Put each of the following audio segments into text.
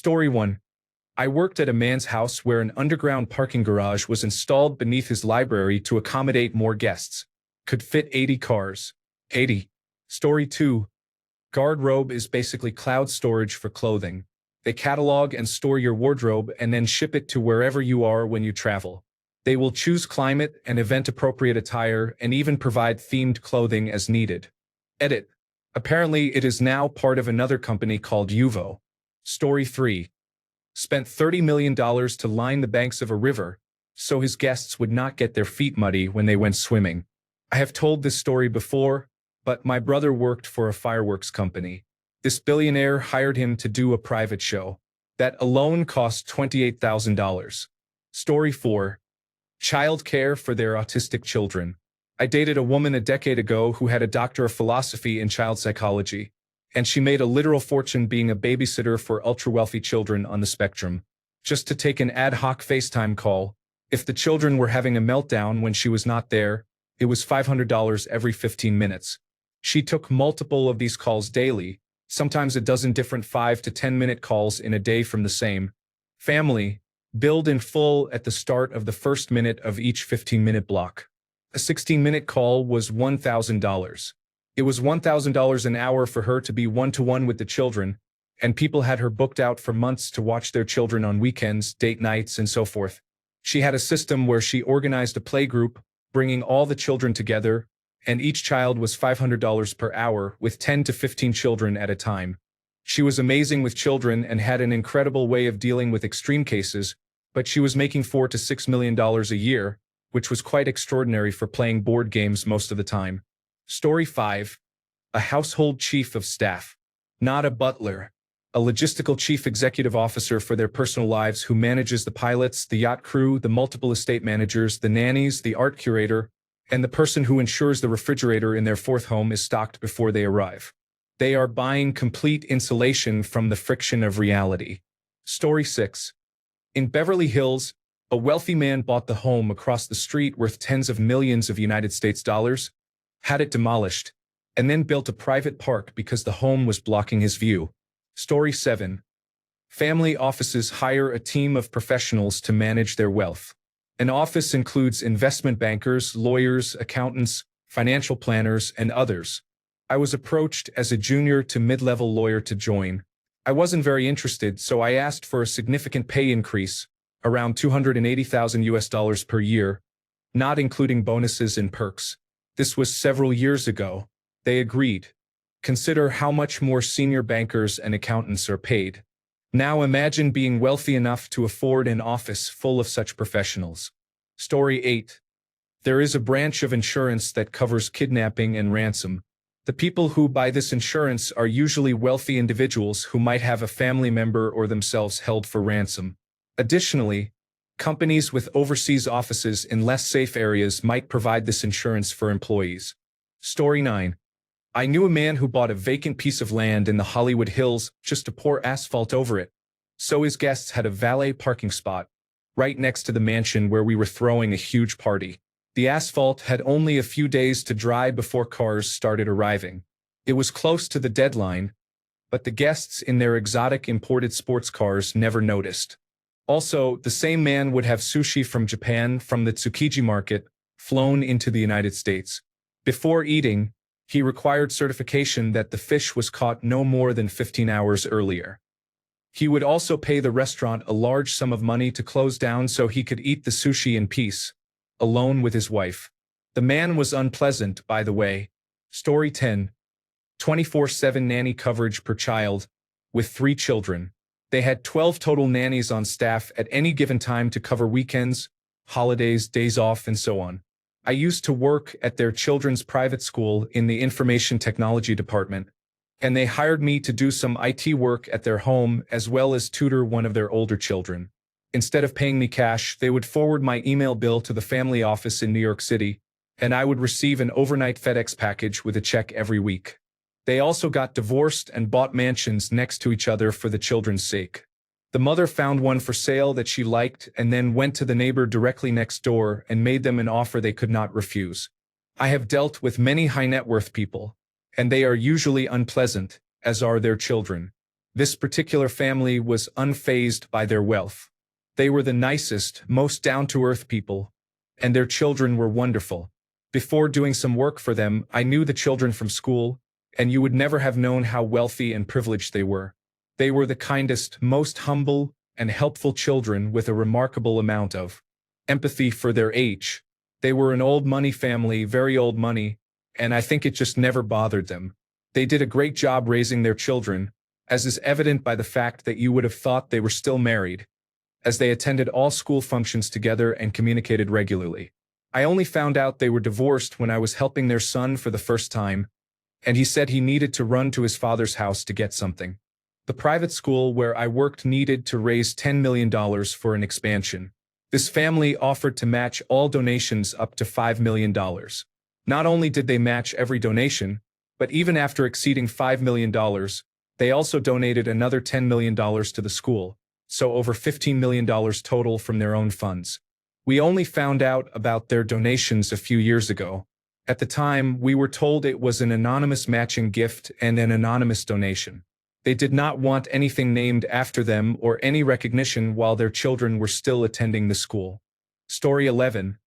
Story 1. I worked at a man's house where an underground parking garage was installed beneath his library to accommodate more guests. Could fit 80 cars. 80. Story 2. Guardrobe is basically cloud storage for clothing. They catalog and store your wardrobe and then ship it to wherever you are when you travel. They will choose climate and event-appropriate attire and even provide themed clothing as needed. Edit. Apparently, it is now part of another company called Yuvo. Story 3. Spent $30 million to line the banks of a river, so his guests would not get their feet muddy when they went swimming. I have told this story before, but my brother worked for a fireworks company. This billionaire hired him to do a private show. That alone cost $28,000. Story 4. Child care for their autistic children. I dated a woman a decade ago who had a doctor of philosophy in child psychology, and she made a literal fortune being a babysitter for ultra-wealthy children on the spectrum. Just to take an ad hoc FaceTime call, if the children were having a meltdown when she was not there, it was $500 every 15 minutes. She took multiple of these calls daily, sometimes a dozen different 5 to 10-minute calls in a day from the same family, billed in full at the start of the first minute of each 15-minute block. A 16-minute call was $1,000. It was $1,000 an hour for her to be one-to-one with the children, and people had her booked out for months to watch their children on weekends, date nights, and so forth. She had a system where she organized a playgroup, bringing all the children together, and each child was $500 per hour, with 10 to 15 children at a time. She was amazing with children and had an incredible way of dealing with extreme cases, but she was making $4 to $6 million a year, which was quite extraordinary for playing board games most of the time. Story 5. A household chief of staff. Not a butler. A logistical chief executive officer for their personal lives who manages the pilots, the yacht crew, the multiple estate managers, the nannies, the art curator, and the person who ensures the refrigerator in their fourth home is stocked before they arrive. They are buying complete insulation from the friction of reality. Story 6. In Beverly Hills, a wealthy man bought the home across the street worth tens of millions of United States dollars, had it demolished, and then built a private park because the home was blocking his view. Story 7. Family offices hire a team of professionals to manage their wealth. An office includes investment bankers, lawyers, accountants, financial planners, and others. I was approached as a junior to mid-level lawyer to join. I wasn't very interested, so I asked for a significant pay increase, around $280,000 per year, not including bonuses and perks. This was several years ago. They agreed. Consider how much more senior bankers and accountants are paid. Now imagine being wealthy enough to afford an office full of such professionals. Story 8. There is a branch of insurance that covers kidnapping and ransom. The people who buy this insurance are usually wealthy individuals who might have a family member or themselves held for ransom. Additionally, companies with overseas offices in less safe areas might provide this insurance for employees. Story 9. I knew a man who bought a vacant piece of land in the Hollywood Hills just to pour asphalt over it, so his guests had a valet parking spot right next to the mansion where we were throwing a huge party. The asphalt had only a few days to dry before cars started arriving. It was close to the deadline, but the guests in their exotic imported sports cars never noticed. Also, the same man would have sushi from Japan from the Tsukiji market flown into the United States. Before eating, he required certification that the fish was caught no more than 15 hours earlier. He would also pay the restaurant a large sum of money to close down so he could eat the sushi in peace, alone with his wife. The man was unpleasant, by the way. Story 10. 24/7 nanny coverage per child, with 3 children. They had 12 total nannies on staff at any given time to cover weekends, holidays, days off, and so on. I used to work at their children's private school in the information technology department, and they hired me to do some IT work at their home as well as tutor one of their older children. Instead of paying me cash, they would forward my email bill to the family office in New York City, and I would receive an overnight FedEx package with a check every week. They also got divorced and bought mansions next to each other for the children's sake. The mother found one for sale that she liked and then went to the neighbor directly next door and made them an offer they could not refuse. I have dealt with many high net worth people, and they are usually unpleasant, as are their children. This particular family was unfazed by their wealth. They were the nicest, most down-to-earth people, and their children were wonderful. Before doing some work for them, I knew the children from school, and you would never have known how wealthy and privileged they were. They were the kindest, most humble, and helpful children with a remarkable amount of empathy for their age. They were an old money family, very old money, and I think it just never bothered them. They did a great job raising their children, as is evident by the fact that you would have thought they were still married, as they attended all school functions together and communicated regularly. I only found out they were divorced when I was helping their son for the first time, and he said he needed to run to his father's house to get something. The private school where I worked needed to raise $10 million for an expansion. This family offered to match all donations up to $5 million. Not only did they match every donation, but even after exceeding $5 million, they also donated another $10 million to the school, so over $15 million total from their own funds. We only found out about their donations a few years ago. At the time, we were told it was an anonymous matching gift and an anonymous donation. They did not want anything named after them or any recognition while their children were still attending the school. Story 11.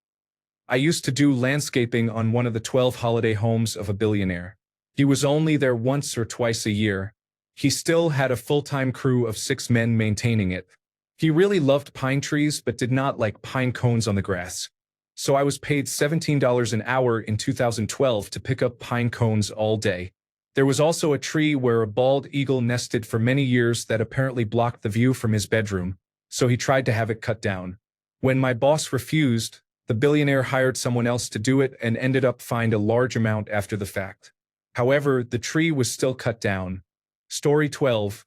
I used to do landscaping on one of the 12 holiday homes of a billionaire. He was only there once or twice a year. He still had a full-time crew of 6 men maintaining it. He really loved pine trees but did not like pine cones on the grass. So I was paid $17 an hour in 2012 to pick up pine cones all day. There was also a tree where a bald eagle nested for many years that apparently blocked the view from his bedroom, so he tried to have it cut down. When my boss refused, the billionaire hired someone else to do it and ended up fined a large amount after the fact. However, the tree was still cut down. Story 12.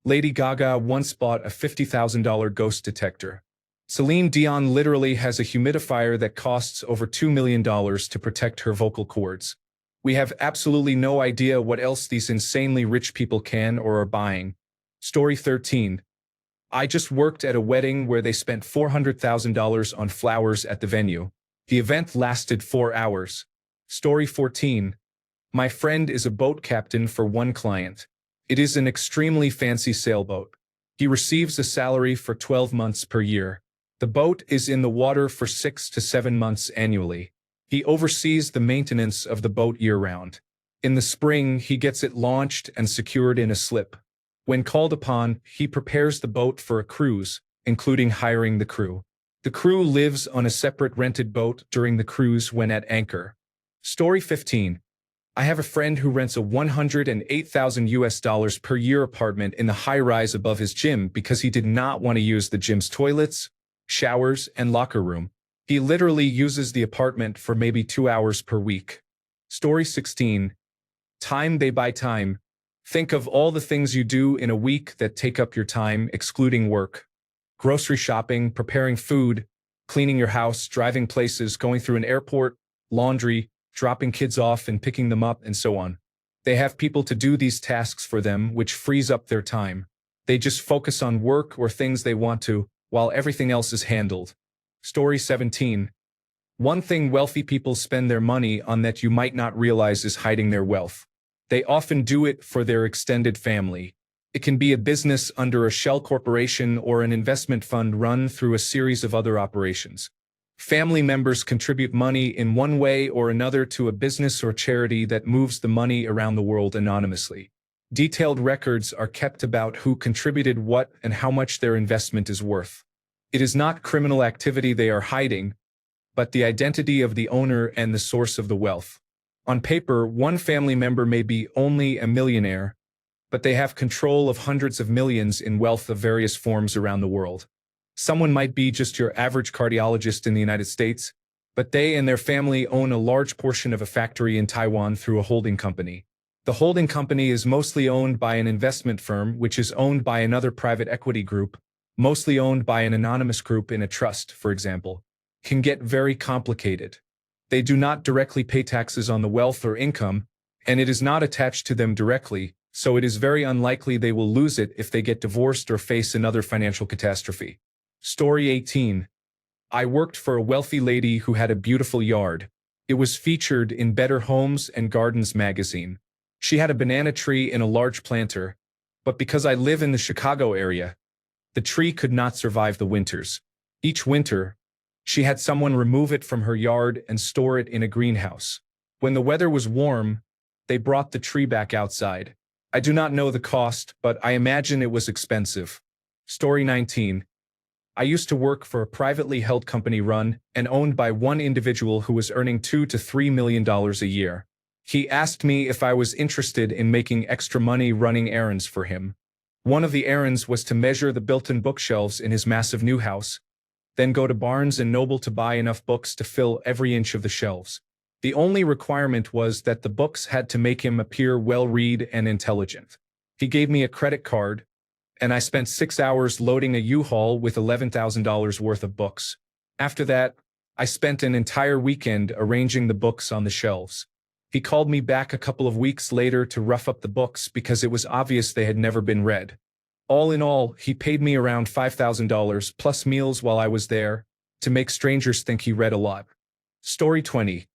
Lady Gaga once bought a $50,000 ghost detector. Celine Dion literally has a humidifier that costs over $2 million to protect her vocal cords. We have absolutely no idea what else these insanely rich people can or are buying. Story 13. I just worked at a wedding where they spent $400,000 on flowers at the venue. The event lasted 4 hours. Story 14. My friend is a boat captain for one client. It is an extremely fancy sailboat. He receives a salary for 12 months per year. The boat is in the water for 6 to 7 months annually. He oversees the maintenance of the boat year-round. In the spring, he gets it launched and secured in a slip. When called upon, he prepares the boat for a cruise, including hiring the crew. The crew lives on a separate rented boat during the cruise when at anchor. Story 15. I have a friend who rents a $108,000 per year apartment in the high-rise above his gym because he did not want to use the gym's toilets, showers, and locker room. He literally uses the apartment for maybe 2 hours per week. Story 16. Time they buy time. Think of all the things you do in a week that take up your time, excluding work. Grocery shopping, preparing food, cleaning your house, driving places, going through an airport, laundry, dropping kids off and picking them up, and so on. They have people to do these tasks for them, which frees up their time. They just focus on work or things they want to, while everything else is handled. Story 17. One thing wealthy people spend their money on that you might not realize is hiding their wealth. They often do it for their extended family. It can be a business under a shell corporation or an investment fund run through a series of other operations. Family members contribute money in one way or another to a business or charity that moves the money around the world anonymously. Detailed records are kept about who contributed what and how much their investment is worth. It is not criminal activity they are hiding, but the identity of the owner and the source of the wealth. On paper, one family member may be only a millionaire, but they have control of hundreds of millions in wealth of various forms around the world. Someone might be just your average cardiologist in the United States, but they and their family own a large portion of a factory in Taiwan through a holding company. The holding company is mostly owned by an investment firm, which is owned by another private equity group, mostly owned by an anonymous group in a trust, for example. Can get very complicated. They do not directly pay taxes on the wealth or income, and it is not attached to them directly, so it is very unlikely they will lose it if they get divorced or face another financial catastrophe. Story 18. I worked for a wealthy lady who had a beautiful yard. It was featured in Better Homes and Gardens magazine. She had a banana tree in a large planter, But because I live in the Chicago area, the tree could not survive the winters. Each winter, she had someone remove it from her yard and store it in a greenhouse. When the weather was warm, they brought the tree back outside. I do not know the cost, but I imagine it was expensive. Story 19. I used to work for a privately held company run and owned by one individual who was earning $2 to $3 million a year. He asked me if I was interested in making extra money running errands for him. One of the errands was to measure the built-in bookshelves in his massive new house, then go to Barnes & Noble to buy enough books to fill every inch of the shelves. The only requirement was that the books had to make him appear well-read and intelligent. He gave me a credit card, and I spent 6 hours loading a U-Haul with $11,000 worth of books. After that, I spent an entire weekend arranging the books on the shelves. He called me back a couple of weeks later to rough up the books because it was obvious they had never been read. All in all, he paid me around $5,000 plus meals while I was there to make strangers think he read a lot. Story 20.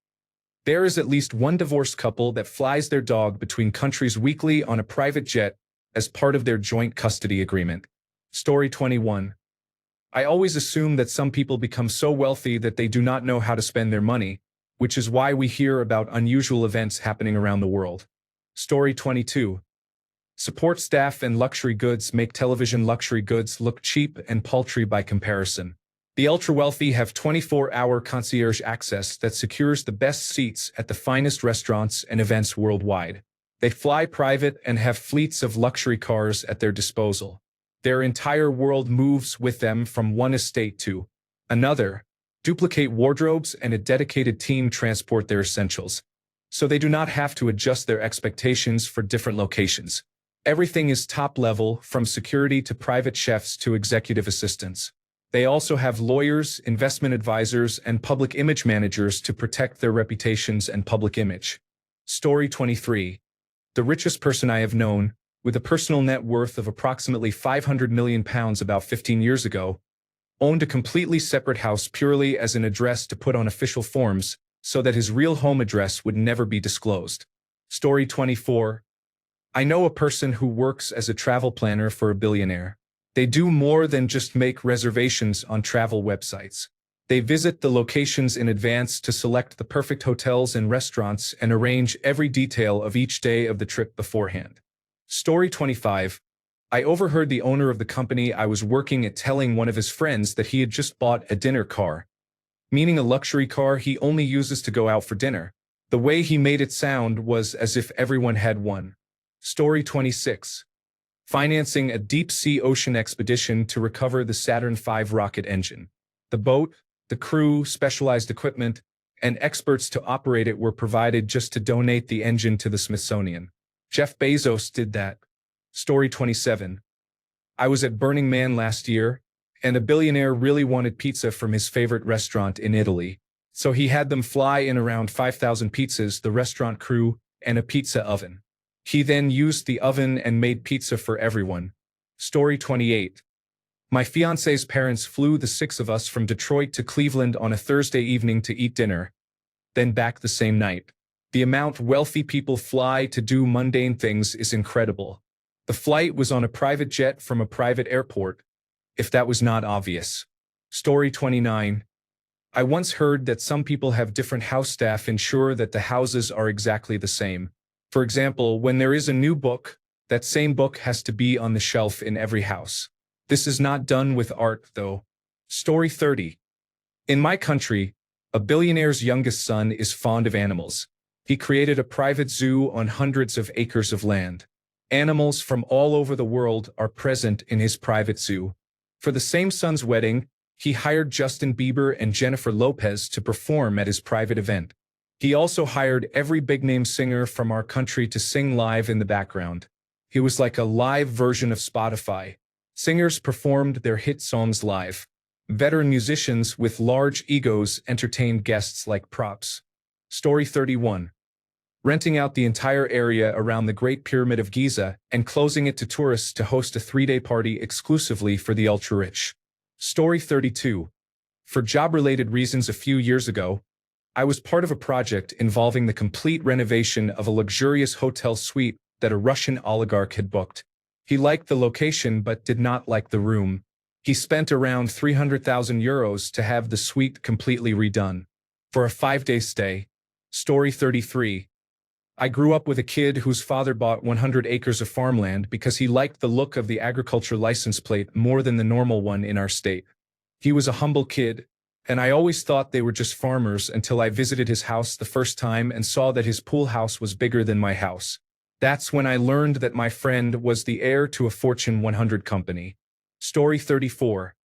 There is at least one divorced couple that flies their dog between countries weekly on a private jet as part of their joint custody agreement. Story 21. I always assume that some people become so wealthy that they do not know how to spend their money, which is why we hear about unusual events happening around the world. Story 22. Support staff and luxury goods make television luxury goods look cheap and paltry by comparison. The ultra-wealthy have 24-hour concierge access that secures the best seats at the finest restaurants and events worldwide. They fly private and have fleets of luxury cars at their disposal. Their entire world moves with them from one estate to another. Duplicate wardrobes and a dedicated team transport their essentials, so they do not have to adjust their expectations for different locations. Everything is top level, from security to private chefs to executive assistants. They also have lawyers, investment advisors, and public image managers to protect their reputations and public image. Story 23. The richest person I have known, with a personal net worth of approximately £500 million about 15 years ago, owned a completely separate house purely as an address to put on official forms so that his real home address would never be disclosed. Story 24. I know a person who works as a travel planner for a billionaire. They do more than just make reservations on travel websites. They visit the locations in advance to select the perfect hotels and restaurants and arrange every detail of each day of the trip beforehand. Story 25. I overheard the owner of the company I was working at telling one of his friends that he had just bought a dinner car, meaning a luxury car he only uses to go out for dinner. The way he made it sound was as if everyone had one. Story 26. Financing a deep-sea ocean expedition to recover the Saturn V rocket engine. The boat, the crew, specialized equipment, and experts to operate it were provided just to donate the engine to the Smithsonian. Jeff Bezos did that. Story 27. I was at Burning Man last year, and a billionaire really wanted pizza from his favorite restaurant in Italy, so he had them fly in around 5,000 pizzas, the restaurant crew, and a pizza oven. He then used the oven and made pizza for everyone. Story 28. My fiancé's parents flew the 6 of us from Detroit to Cleveland on a Thursday evening to eat dinner, then back the same night. The amount wealthy people fly to do mundane things is incredible. The flight was on a private jet from a private airport, if that was not obvious. Story 29. I once heard that some people have different house staff ensure that the houses are exactly the same. For example, when there is a new book, that same book has to be on the shelf in every house. This is not done with art, though. Story 30. In my country, a billionaire's youngest son is fond of animals. He created a private zoo on hundreds of acres of land. Animals from all over the world are present in his private zoo. For the same son's wedding, he hired Justin Bieber and Jennifer Lopez to perform at his private event. He also hired every big-name singer from our country to sing live in the background. He was like a live version of Spotify. Singers performed their hit songs live. Veteran musicians with large egos entertained guests like props. Story 31. Renting out the entire area around the Great Pyramid of Giza and closing it to tourists to host a 3-day party exclusively for the ultra-rich. Story 32. For job-related reasons a few years ago, I was part of a project involving the complete renovation of a luxurious hotel suite that a Russian oligarch had booked. He liked the location but did not like the room. He spent around €300,000 to have the suite completely redone. For a 5-day stay. Story 33. I grew up with a kid whose father bought 100 acres of farmland because he liked the look of the agriculture license plate more than the normal one in our state. He was a humble kid, and I always thought they were just farmers until I visited his house the first time and saw that his pool house was bigger than my house. That's when I learned that my friend was the heir to a Fortune 100 company. Story 34.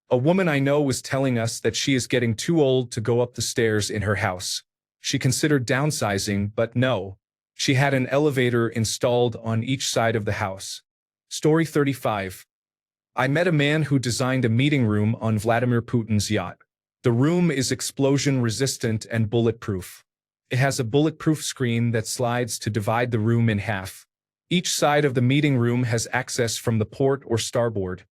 A woman I know was telling us that she is getting too old to go up the stairs in her house. She considered downsizing, but no. She had an elevator installed on each side of the house. Story 35. I met a man who designed a meeting room on Vladimir Putin's yacht. The room is explosion-resistant and bulletproof. It has a bulletproof screen that slides to divide the room in half. Each side of the meeting room has access from the port or starboard,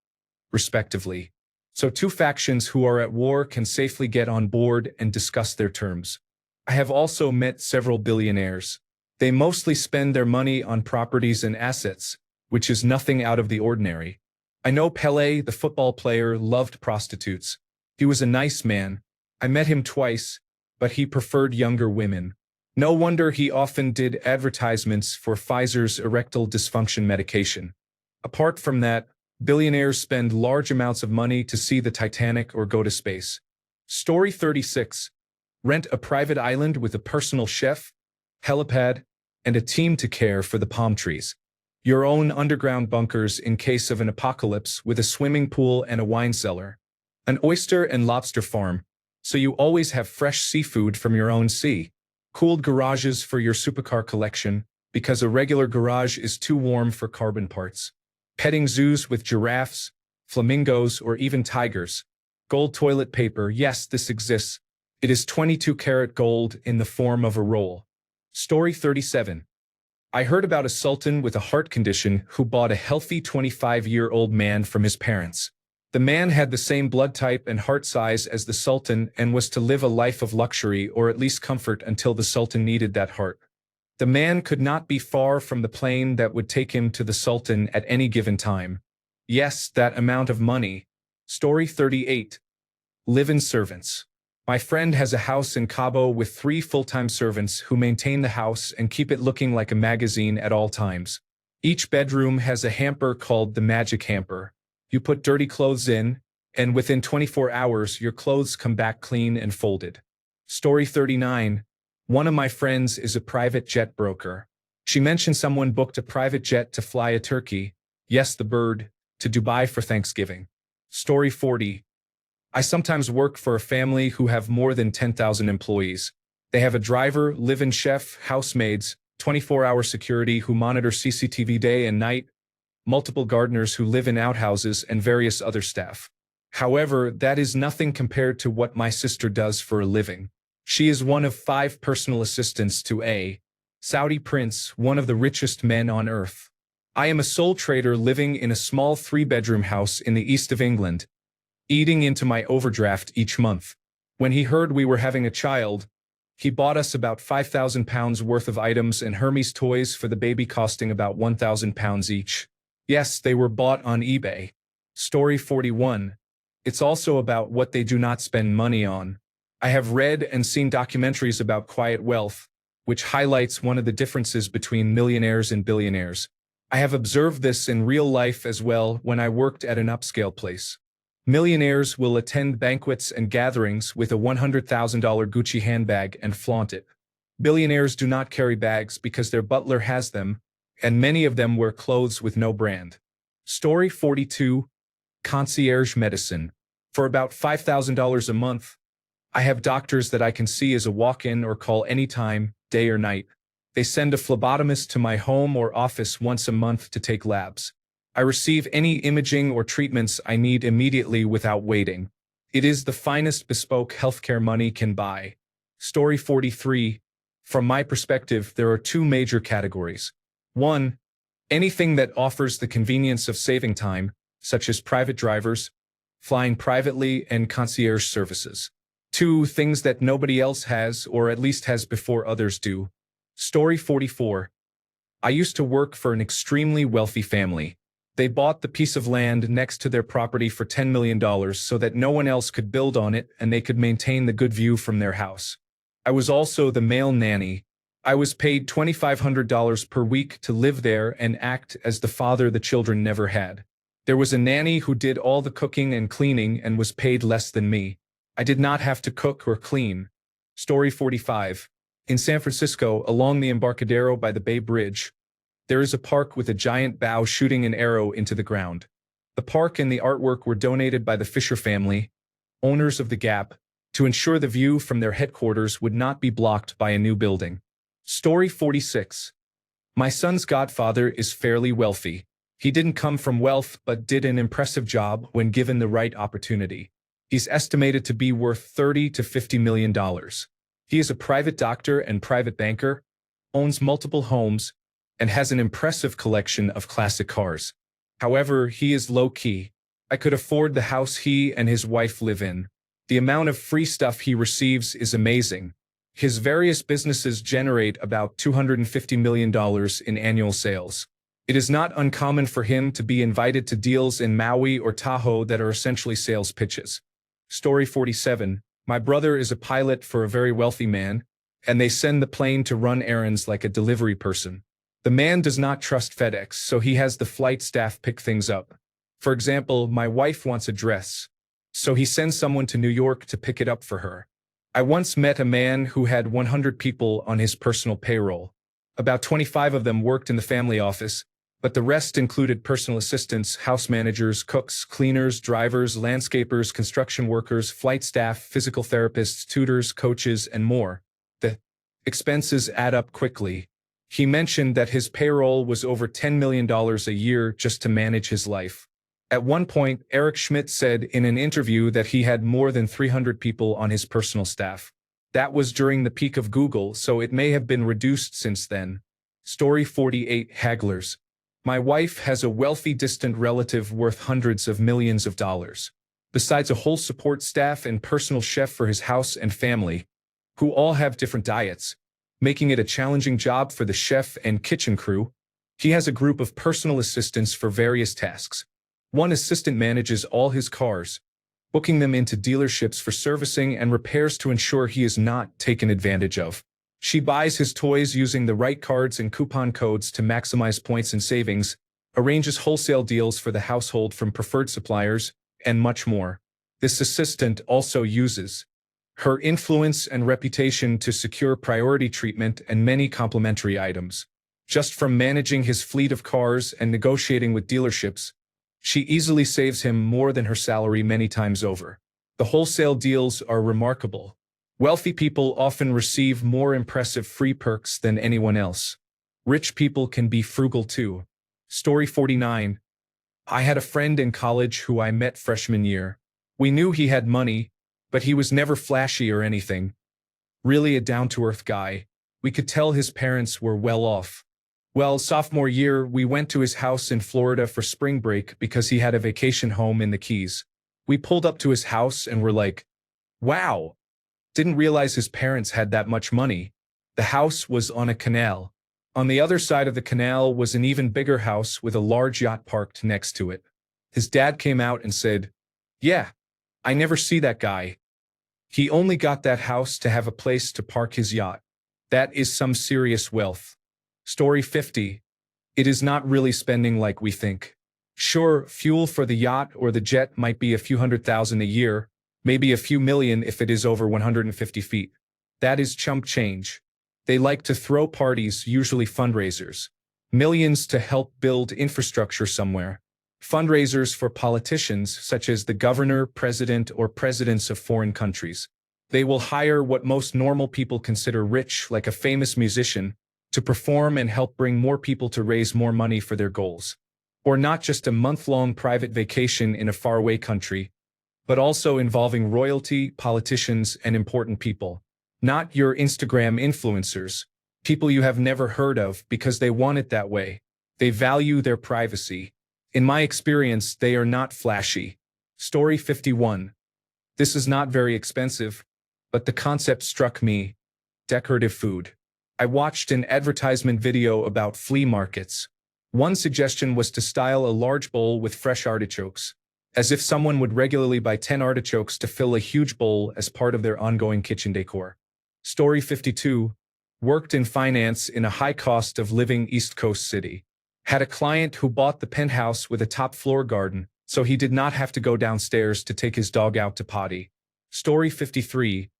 respectively. So two factions who are at war can safely get on board and discuss their terms. I have also met several billionaires. They mostly spend their money on properties and assets, which is nothing out of the ordinary. I know Pelé, the football player, loved prostitutes. He was a nice man. I met him twice, but he preferred younger women. No wonder he often did advertisements for Pfizer's erectile dysfunction medication. Apart from that, billionaires spend large amounts of money to see the Titanic or go to space. Story 36. Rent a private island with a personal chef, helipad, and a team to care for the palm trees. Your own underground bunkers in case of an apocalypse with a swimming pool and a wine cellar. An oyster and lobster farm, so you always have fresh seafood from your own sea. Cooled garages for your supercar collection, because a regular garage is too warm for carbon parts. Petting zoos with giraffes, flamingos, or even tigers. Gold toilet paper, yes, this exists. It is 22-karat gold in the form of a roll. Story 37. I heard about a sultan with a heart condition who bought a healthy 25-year-old man from his parents. The man had the same blood type and heart size as the sultan and was to live a life of luxury or at least comfort until the sultan needed that heart. The man could not be far from the plane that would take him to the sultan at any given time. Yes, that amount of money. Story 38. Live-in servants. My friend has a house in Cabo with 3 full-time servants who maintain the house and keep it looking like a magazine at all times. Each bedroom has a hamper called the Magic Hamper. You put dirty clothes in, and within 24 hours your clothes come back clean and folded. Story 39. One of my friends is a private jet broker. She mentioned someone booked a private jet to fly a turkey, yes the bird, to Dubai for Thanksgiving. Story 40. I sometimes work for a family who have more than 10,000 employees. They have a driver, live-in chef, housemaids, 24-hour security who monitor CCTV day and night, multiple gardeners who live in outhouses, and various other staff. However, that is nothing compared to what my sister does for a living. She is one of 5 personal assistants to a Saudi prince, one of the richest men on earth. I am a sole trader living in a small 3-bedroom house in the east of England, eating into my overdraft each month. When he heard we were having a child, he bought us about £5,000 worth of items and Hermes toys for the baby costing about £1,000 each. Yes, they were bought on eBay. Story 41. It's also about what they do not spend money on. I have read and seen documentaries about quiet wealth, which highlights one of the differences between millionaires and billionaires. I have observed this in real life as well when I worked at an upscale place. Millionaires will attend banquets and gatherings with a $100,000 Gucci handbag and flaunt it. Billionaires do not carry bags because their butler has them, and many of them wear clothes with no brand. Story 42. Concierge medicine. For about $5,000 a month, I have doctors that I can see as a walk-in or call anytime, day or night. They send a phlebotomist to my home or office once a month to take labs. I receive any imaging or treatments I need immediately without waiting. It is the finest bespoke healthcare money can buy. Story 43. From my perspective, there are 2 major categories. 1. Anything that offers the convenience of saving time, such as private drivers, flying privately, and concierge services. 2. Things that nobody else has, or at least has before others do. Story 44. I used to work for an extremely wealthy family. They bought the piece of land next to their property for $10 million so that no one else could build on it and they could maintain the good view from their house. I was also the male nanny. I was paid $2,500 per week to live there and act as the father the children never had. There was a nanny who did all the cooking and cleaning and was paid less than me. I did not have to cook or clean. Story 45. In San Francisco, along the Embarcadero by the Bay Bridge, there is a park with a giant bow shooting an arrow into the ground. The park and the artwork were donated by the Fisher family, owners of the Gap, to ensure the view from their headquarters would not be blocked by a new building. Story 46. My son's godfather is fairly wealthy. He didn't come from wealth but did an impressive job when given the right opportunity. He's estimated to be worth $30 to $50 million. He is a private doctor and private banker, owns multiple homes, and has an impressive collection of classic cars. However, he is low-key. I could afford the house he and his wife live in. The amount of free stuff he receives is amazing. His various businesses generate about $250 million in annual sales. It is not uncommon for him to be invited to deals in Maui or Tahoe that are essentially sales pitches. Story 47. My brother is a pilot for a very wealthy man, and they send the plane to run errands like a delivery person. The man does not trust FedEx, so he has the flight staff pick things up. For example, my wife wants a dress, so he sends someone to New York to pick it up for her. I once met a man who had 100 people on his personal payroll. About 25 of them worked in the family office, but the rest included personal assistants, house managers, cooks, cleaners, drivers, landscapers, construction workers, flight staff, physical therapists, tutors, coaches, and more. The expenses add up quickly. He mentioned that his payroll was over $10 million a year just to manage his life. At one point, Eric Schmidt said in an interview that he had more than 300 people on his personal staff. That was during the peak of Google, so it may have been reduced since then. Story 48. Hagglers. My wife has a wealthy distant relative worth hundreds of millions of dollars. Besides a whole support staff and personal chef for his house and family, who all have different diets, making it a challenging job for the chef and kitchen crew, he has a group of personal assistants for various tasks. One assistant manages all his cars, booking them into dealerships for servicing and repairs to ensure he is not taken advantage of. She buys his toys using the right cards and coupon codes to maximize points and savings, arranges wholesale deals for the household from preferred suppliers, and much more. This assistant also uses her influence and reputation to secure priority treatment and many complimentary items. Just from managing his fleet of cars and negotiating with dealerships, she easily saves him more than her salary many times over. The wholesale deals are remarkable. Wealthy people often receive more impressive free perks than anyone else. Rich people can be frugal too. Story 49. I had a friend in college who I met freshman year. We knew he had money, but he was never flashy or anything. Really a down-to-earth guy. We could tell his parents were well off. Well, sophomore year, we went to his house in Florida for spring break because he had a vacation home in the Keys. We pulled up to his house and were like, wow. Didn't realize his parents had that much money. The house was on a canal. On the other side of the canal was an even bigger house with a large yacht parked next to it. His dad came out and said, yeah, I never see that guy. He only got that house to have a place to park his yacht. That is some serious wealth. Story 50. It is not really spending like we think. Sure, fuel for the yacht or the jet might be a few $100,000 a year, maybe a few million if it is over 150 feet. That is chump change. They like to throw parties, usually fundraisers. Millions to help build infrastructure somewhere. Fundraisers for politicians such as the governor, president, or presidents of foreign countries. They will hire what most normal people consider rich, like a famous musician, to perform and help bring more people to raise more money for their goals. Or not just a month-long private vacation in a faraway country, but also involving royalty, politicians, and important people. Not your Instagram influencers, people you have never heard of because they want it that way. They value their privacy. In my experience, they are not flashy. Story 51. This is not very expensive, but the concept struck me. Decorative food. I watched an advertisement video about flea markets. One suggestion was to style a large bowl with fresh artichokes, as if someone would regularly buy 10 artichokes to fill a huge bowl as part of their ongoing kitchen decor. Story 52. Worked in finance in a high cost of living East Coast city. Had a client who bought the penthouse with a top floor garden, so he did not have to go downstairs to take his dog out to potty. Story 53.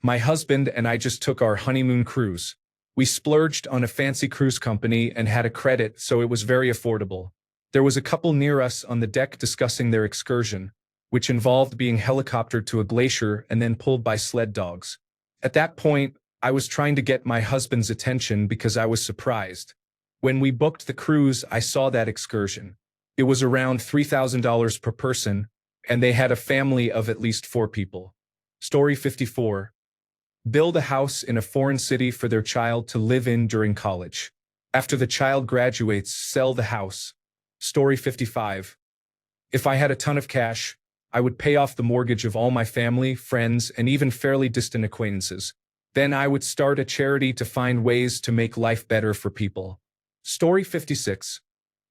My husband and I just took our honeymoon cruise. We splurged on a fancy cruise company and had a credit, so it was very affordable. There was a couple near us on the deck discussing their excursion, which involved being helicoptered to a glacier and then pulled by sled dogs. At that point, I was trying to get my husband's attention because I was surprised. When we booked the cruise, I saw that excursion. It was around $3,000 per person, and they had a family of at least 4 people. Story 54. Build a house in a foreign city for their child to live in during college. After the child graduates, sell the house. Story 55. If I had a ton of cash, I would pay off the mortgage of all my family, friends, and even fairly distant acquaintances. Then I would start a charity to find ways to make life better for people. Story 56.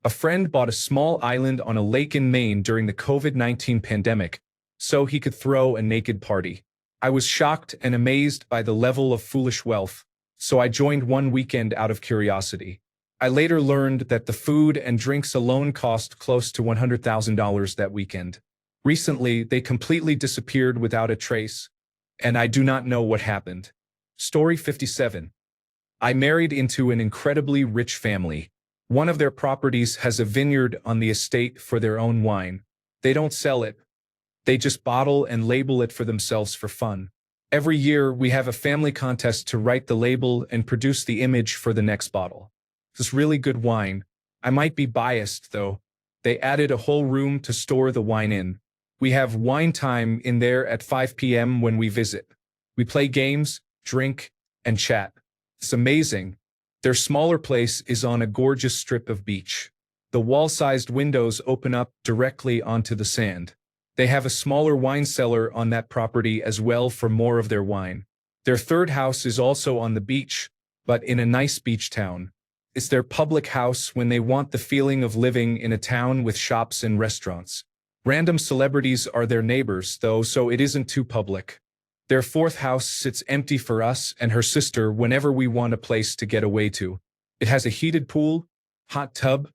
A friend bought a small island on a lake in Maine during the COVID-19 pandemic, so he could throw a naked party. I was shocked and amazed by the level of foolish wealth, so I joined one weekend out of curiosity. I later learned that the food and drinks alone cost close to $100,000 that weekend. Recently, they completely disappeared without a trace, and I do not know what happened. Story 57. I married into an incredibly rich family. One of their properties has a vineyard on the estate for their own wine. They don't sell it. They just bottle and label it for themselves for fun. Every year, we have a family contest to write the label and produce the image for the next bottle. It's really good wine. I might be biased, though. They added a whole room to store the wine in. We have wine time in there at 5 p.m. when we visit. We play games, drink, and chat. It's amazing. Their smaller place is on a gorgeous strip of beach. The wall-sized windows open up directly onto the sand. They have a smaller wine cellar on that property as well for more of their wine. Their third house is also on the beach, but in a nice beach town. It's their public house when they want the feeling of living in a town with shops and restaurants. Random celebrities are their neighbors, though, so it isn't too public. Their fourth house sits empty for us and her sister whenever we want a place to get away to. It has a heated pool, hot tub,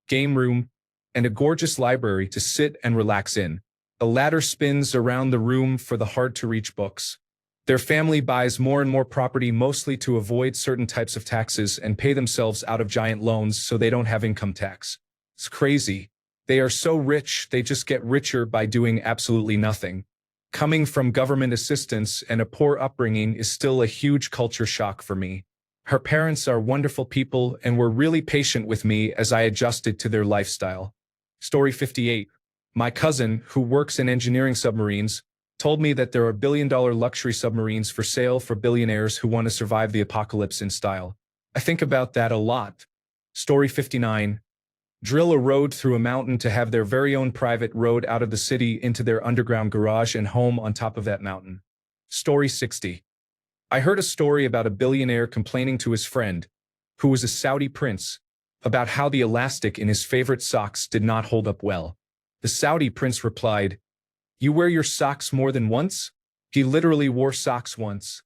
game room, and a gorgeous library to sit and relax in. A ladder spins around the room for the hard-to-reach books. Their family buys more and more property mostly to avoid certain types of taxes and pay themselves out of giant loans so they don't have income tax. It's crazy. They are so rich, they just get richer by doing absolutely nothing. Coming from government assistance and a poor upbringing is still a huge culture shock for me. Her parents are wonderful people and were really patient with me as I adjusted to their lifestyle. Story 58. My cousin, who works in engineering submarines, told me that there are billion-dollar luxury submarines for sale for billionaires who want to survive the apocalypse in style. I think about that a lot. Story 59. Drill a road through a mountain to have their very own private road out of the city into their underground garage and home on top of that mountain. Story 60. I heard a story about a billionaire complaining to his friend, who was a Saudi prince, about how the elastic in his favorite socks did not hold up well. The Saudi prince replied, "You wear your socks more than once?" He literally wore socks once,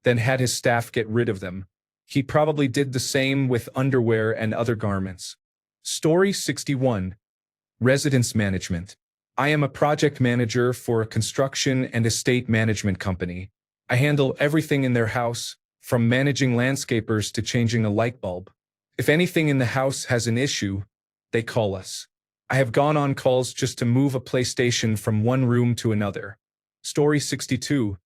then had his staff get rid of them. He probably did the same with underwear and other garments. Story 61. Residence Management. I am a project manager for a construction and estate management company. I handle everything in their house, from managing landscapers to changing a light bulb. If anything in the house has an issue, they call us. I have gone on calls just to move a PlayStation from one room to another. Story 62.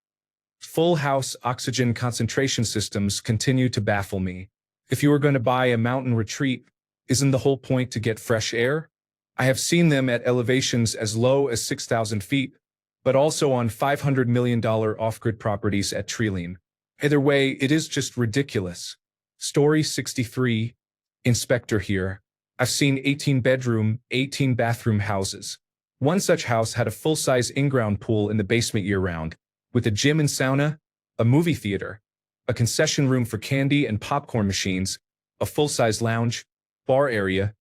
Full house oxygen concentration systems continue to baffle me. If you are going to buy a mountain retreat, isn't the whole point to get fresh air? I have seen them at elevations as low as 6,000 feet, but also on $500 million off-grid properties at Treeline. Either way, it is just ridiculous. Story 63. Inspector here. I've seen 18-bedroom, 18-bathroom houses. One such house had a full-size in-ground pool in the basement year-round, with a gym and sauna, a movie theater, a concession room for candy and popcorn machines, a full-size lounge, bar area,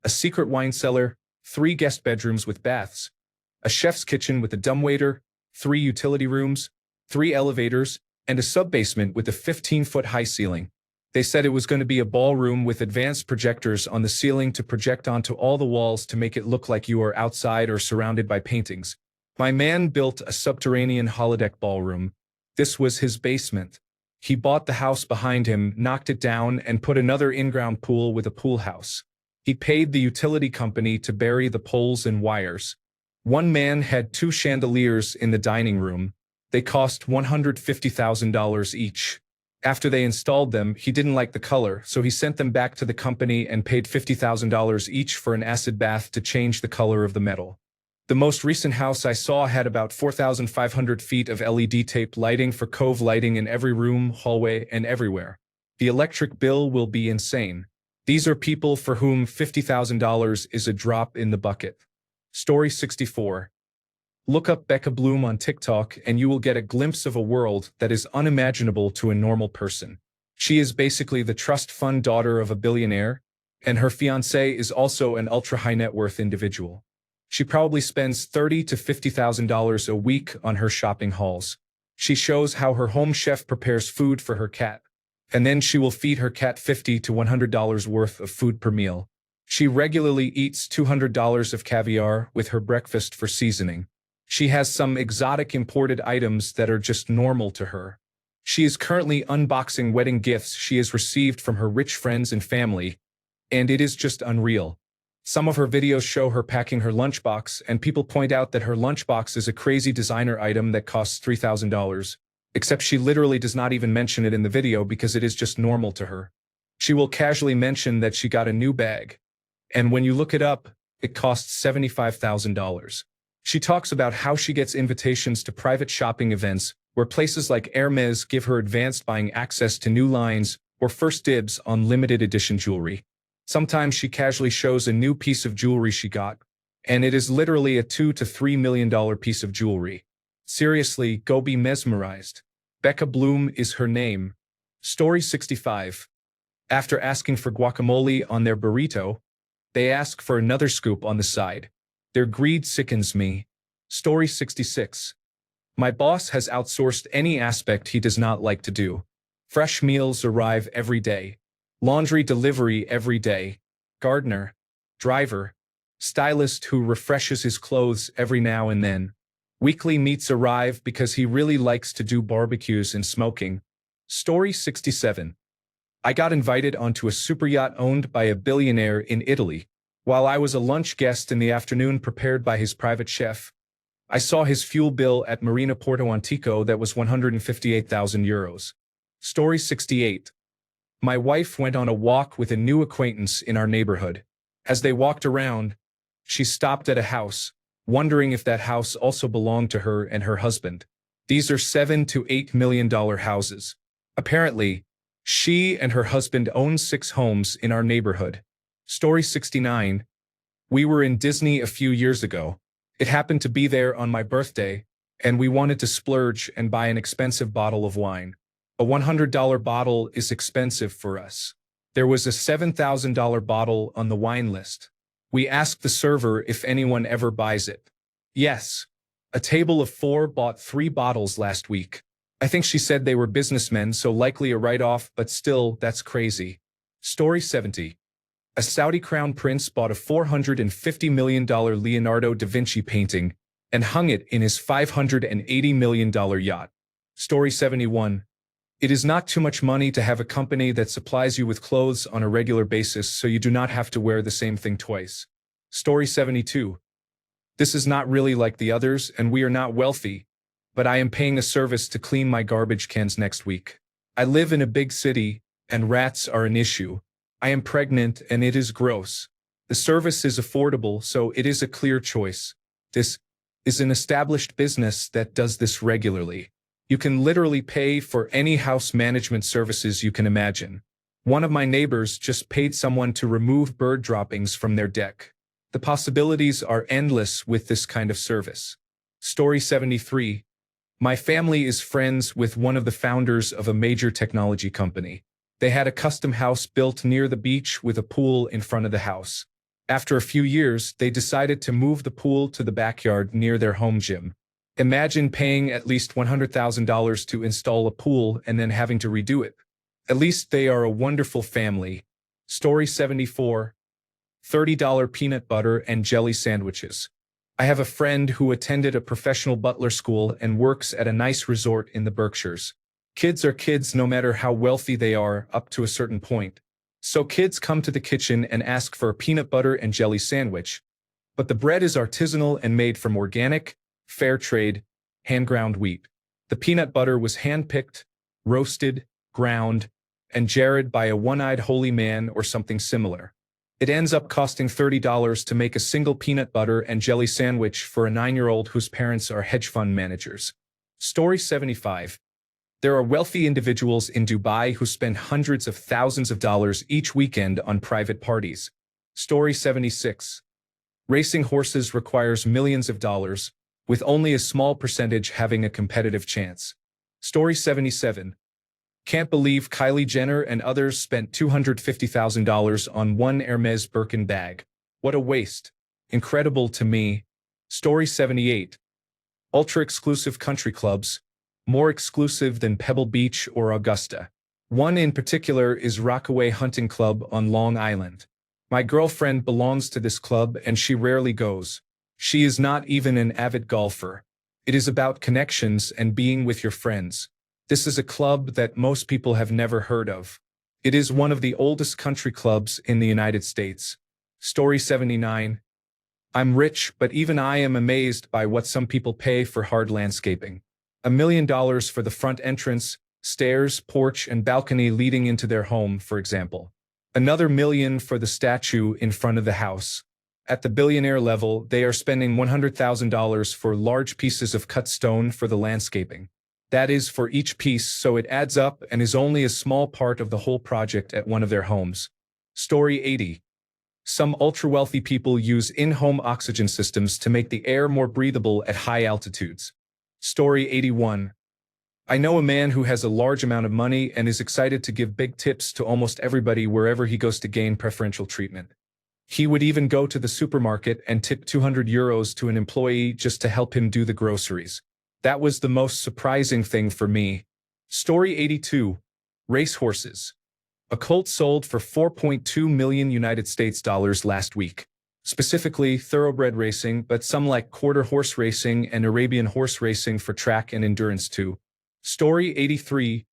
a secret wine cellar, 3 guest bedrooms with baths, a chef's kitchen with a dumbwaiter, 3 utility rooms, 3 elevators, and a sub-basement with a 15-foot high ceiling. They said it was going to be a ballroom with advanced projectors on the ceiling to project onto all the walls to make it look like you are outside or surrounded by paintings. My man built a subterranean holodeck ballroom. This was his basement. He bought the house behind him, knocked it down, and put another in-ground pool with a pool house. He paid the utility company to bury the poles and wires. One man had 2 chandeliers in the dining room. They cost $150,000 each. After they installed them, he didn't like the color, so he sent them back to the company and paid $50,000 each for an acid bath to change the color of the metal. The most recent house I saw had about 4,500 feet of LED tape lighting for cove lighting in every room, hallway, and everywhere. The electric bill will be insane. These are people for whom $50,000 is a drop in the bucket. Story 64. Look up Becca Bloom on TikTok and you will get a glimpse of a world that is unimaginable to a normal person. She is basically the trust fund daughter of a billionaire, and her fiancé is also an ultra-high net worth individual. She probably spends $30,000 to $50,000 a week on her shopping hauls. She shows how her home chef prepares food for her cat, and then she will feed her cat $50 to $100 worth of food per meal. She regularly eats $200 of caviar with her breakfast for seasoning. She has some exotic imported items that are just normal to her. She is currently unboxing wedding gifts she has received from her rich friends and family, and it is just unreal. Some of her videos show her packing her lunchbox, and people point out that her lunchbox is a crazy designer item that costs $3,000, except she literally does not even mention it in the video because it is just normal to her. She will casually mention that she got a new bag, and when you look it up, it costs $75,000. She talks about how she gets invitations to private shopping events where places like Hermes give her advanced buying access to new lines or first dibs on limited edition jewelry. Sometimes she casually shows a new piece of jewelry she got, and it is literally a $2 to $3 million piece of jewelry. Seriously, go be mesmerized. Becca Bloom is her name. Story 65. After asking for guacamole on their burrito, they ask for another scoop on the side. Their greed sickens me. Story 66. My boss has outsourced any aspect he does not like to do. Fresh meals arrive every day. Laundry delivery every day. Gardener. Driver. Stylist who refreshes his clothes every now and then. Weekly meats arrive because he really likes to do barbecues and smoking. Story 67. I got invited onto a superyacht owned by a billionaire in Italy. While I was a lunch guest in the afternoon prepared by his private chef, I saw his fuel bill at Marina Porto Antico that was €158,000. Story 68. My wife went on a walk with a new acquaintance in our neighborhood. As they walked around, she stopped at a house, wondering if that house also belonged to her and her husband. These are $7 to $8 million houses. Apparently, she and her husband own 6 homes in our neighborhood. Story 69. We were in Disney a few years ago. It happened to be there on my birthday, and we wanted to splurge and buy an expensive bottle of wine. A $100 bottle is expensive for us. There was a $7,000 bottle on the wine list. We asked the server if anyone ever buys it. Yes. A table of 4 bought 3 bottles last week. I think she said they were businessmen, so likely a write-off, but still, that's crazy. Story 70. A Saudi crown prince bought a $450 million Leonardo da Vinci painting and hung it in his $580 million yacht. Story 71. It is not too much money to have a company that supplies you with clothes on a regular basis so you do not have to wear the same thing twice. Story 72. This is not really like the others, and we are not wealthy, but I am paying a service to clean my garbage cans next week. I live in a big city, and rats are an issue. I am pregnant, and it is gross. The service is affordable, so it is a clear choice. This is an established business that does this regularly. You can literally pay for any house management services you can imagine. One of my neighbors just paid someone to remove bird droppings from their deck. The possibilities are endless with this kind of service. Story 73. My family is friends with one of the founders of a major technology company. They had a custom house built near the beach with a pool in front of the house. After a few years, they decided to move the pool to the backyard near their home gym. Imagine paying at least $100,000 to install a pool and then having to redo it. At least they are a wonderful family. Story 74. $30 peanut butter and jelly sandwiches. I have a friend who attended a professional butler school and works at a nice resort in the Berkshires. Kids are kids no matter how wealthy they are up to a certain point. So kids come to the kitchen and ask for a peanut butter and jelly sandwich. But the bread is artisanal and made from organic, fair trade, hand-ground wheat. The peanut butter was hand-picked, roasted, ground, and jarred by a one-eyed holy man or something similar. It ends up costing $30 to make a single peanut butter and jelly sandwich for a 9-year-old whose parents are hedge fund managers. Story 75. There are wealthy individuals in Dubai who spend hundreds of thousands of dollars each weekend on private parties. Story 76. Racing horses requires millions of dollars, with only a small percentage having a competitive chance. Story 77. Can't believe Kylie Jenner and others spent $250,000 on one Hermes Birkin bag. What a waste. Incredible to me. Story 78. Ultra-exclusive country clubs, more exclusive than Pebble Beach or Augusta. One in particular is Rockaway Hunting Club on Long Island. My girlfriend belongs to this club and she rarely goes. She is not even an avid golfer. It is about connections and being with your friends. This is a club that most people have never heard of. It is one of the oldest country clubs in the United States. Story 79. I'm rich, but even I am amazed by what some people pay for hard landscaping. $1 million for the front entrance, stairs, porch, and balcony leading into their home, for example. Another $1 million for the statue in front of the house. At the billionaire level, they are spending $100,000 for large pieces of cut stone for the landscaping. That is for each piece, so it adds up and is only a small part of the whole project at one of their homes. Story 80. Some ultra-wealthy people use in-home oxygen systems to make the air more breathable at high altitudes. Story 81. I know a man who has a large amount of money and is excited to give big tips to almost everybody wherever he goes to gain preferential treatment. He would even go to the supermarket and tip €200 to an employee just to help him do the groceries. That was the most surprising thing for me. Story 82. Racehorses. A colt sold for $4.2 million United States dollars last week. Specifically, thoroughbred racing, but some like quarter horse racing and Arabian horse racing for track and endurance too. Story 83.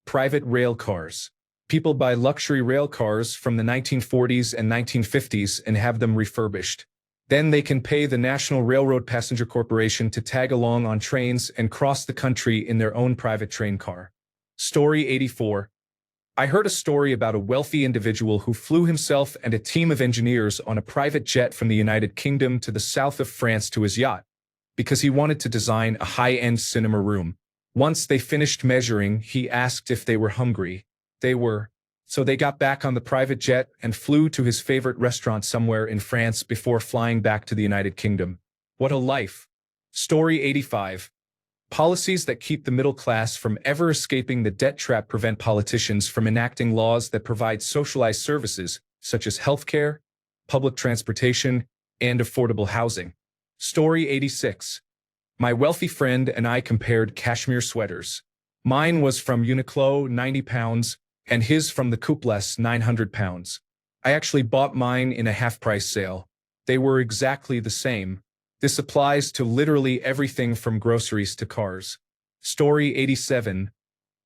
Private rail cars. People buy luxury rail cars from the 1940s and 1950s and have them refurbished. Then they can pay the National Railroad Passenger Corporation to tag along on trains and cross the country in their own private train car. Story 84. I heard a story about a wealthy individual who flew himself and a team of engineers on a private jet from the United Kingdom to the south of France to his yacht, because he wanted to design a high-end cinema room. Once they finished measuring, he asked if they were hungry. They were. So they got back on the private jet and flew to his favorite restaurant somewhere in France before flying back to the United Kingdom. What a life. Story 85. Policies that keep the middle class from ever escaping the debt trap prevent politicians from enacting laws that provide socialized services, such as healthcare, public transportation, and affordable housing. Story 86. My wealthy friend and I compared cashmere sweaters. Mine was from Uniqlo, £90, and his from the Coupless, £900. I actually bought mine in a half-price sale. They were exactly the same. This applies to literally everything from groceries to cars. Story 87.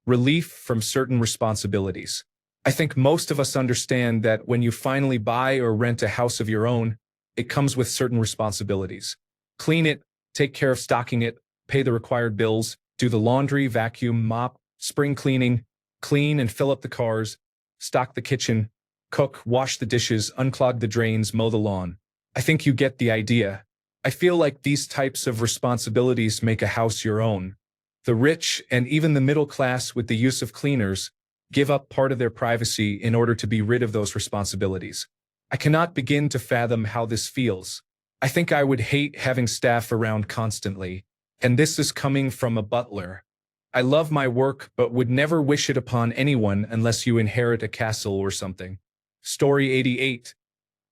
Relief from certain responsibilities. I think most of us understand that when you finally buy or rent a house of your own, it comes with certain responsibilities. Clean it, take care of stocking it, pay the required bills, do the laundry, vacuum, mop, spring cleaning, clean and fill up the cars, stock the kitchen, cook, wash the dishes, unclog the drains, mow the lawn. I think you get the idea. I feel like these types of responsibilities make a house your own. The rich, and even the middle class with the use of cleaners, give up part of their privacy in order to be rid of those responsibilities. I cannot begin to fathom how this feels. I think I would hate having staff around constantly, and this is coming from a butler. I love my work but would never wish it upon anyone unless you inherit a castle or something. Story 88.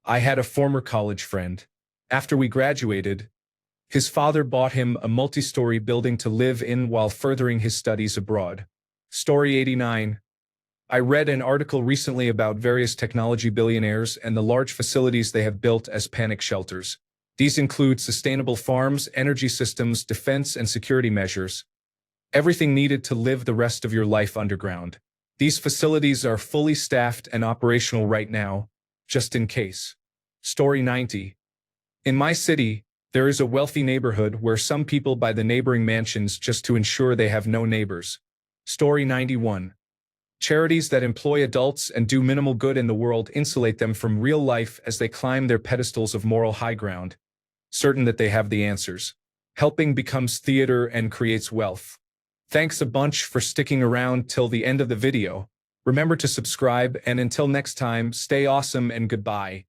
I had a former college friend. After we graduated, his father bought him a multi-story building to live in while furthering his studies abroad. Story 89. I read an article recently about various technology billionaires and the large facilities they have built as panic shelters. These include sustainable farms, energy systems, defense and security measures. Everything needed to live the rest of your life underground. These facilities are fully staffed and operational right now, just in case. Story 90. In my city, there is a wealthy neighborhood where some people buy the neighboring mansions just to ensure they have no neighbors. Story 91. Charities that employ adults and do minimal good in the world insulate them from real life as they climb their pedestals of moral high ground, certain that they have the answers. Helping becomes theater and creates wealth. Thanks a bunch for sticking around till the end of the video. Remember to subscribe, and until next time, stay awesome and goodbye.